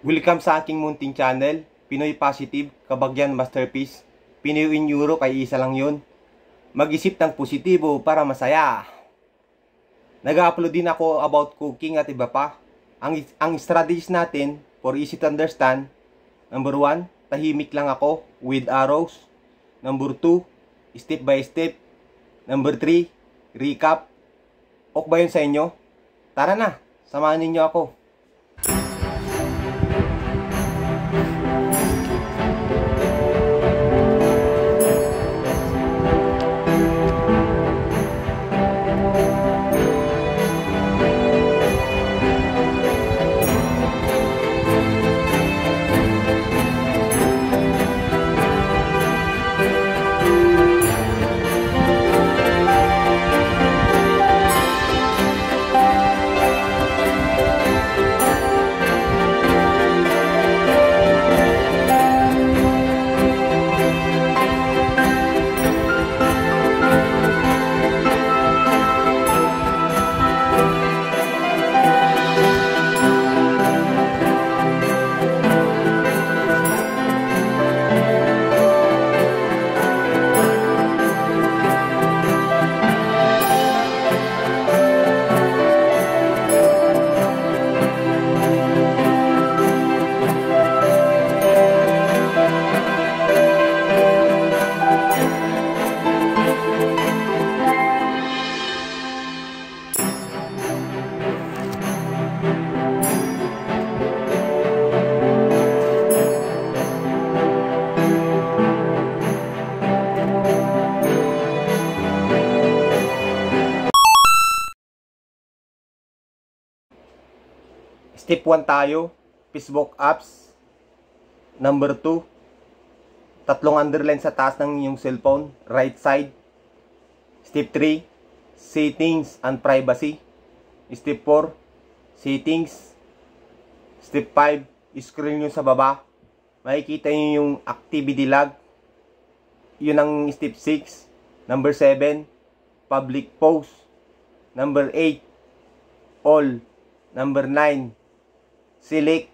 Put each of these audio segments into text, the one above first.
Welcome sa aking munting channel, Pinoy Positive, Kabagyan Masterpiece. Pinoy in Europe ay isa lang yun. Mag-isip ng positibo para masaya. Nag-upload din ako about cooking at iba pa. Ang strategies natin for easy to understand. Number 1, tahimik lang ako with arrows. Number 2, step by step. Number 3, recap. Ok ba yun sa inyo? Tara na, samahan ninyo ako. Step 1 tayo, Facebook apps. Number 2, tatlong underline sa taas ng inyong cellphone, right side. Step 3, settings and privacy. Step 4, settings. Step 5, scroll nyo sa baba. Makikita nyo yung activity log. Yun ang step 6. Number 7, public post. Number 8, all. Number 9, select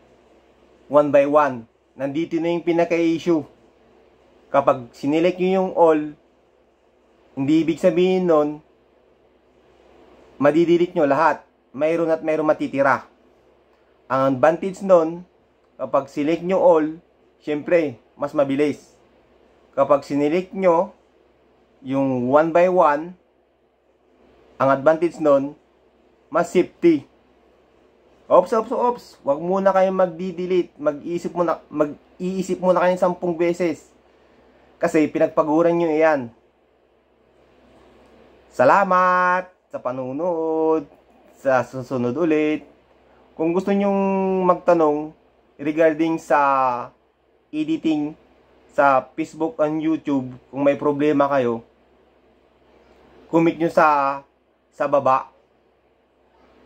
1 by 1. Nandito na yung pinaka-issue. Kapag sinelect nyo yung all, hindi ibig sabihin nun, madidelete nyo lahat. Mayroon at mayroon matitira. Ang advantage nun, kapag select nyo all, syempre, mas mabilis. Kapag sinelect nyo yung 1 by 1, ang advantage nun, mas safety. Ops. Huwag muna kayong magdi-delete. Mag-iisip muna kayo 10 beses. Kasi pinagpaguran nyo iyan. Salamat sa panunood. Sa susunod ulit. Kung gusto nyong magtanong regarding sa editing sa Facebook and YouTube, kung may problema kayo, comment nyo sa baba.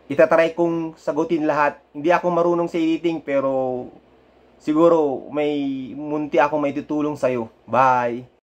Itatry kong sagutin lahat. Hindi ako marunong sa editing, pero siguro may munti ako may tutulong sa'yo. Bye!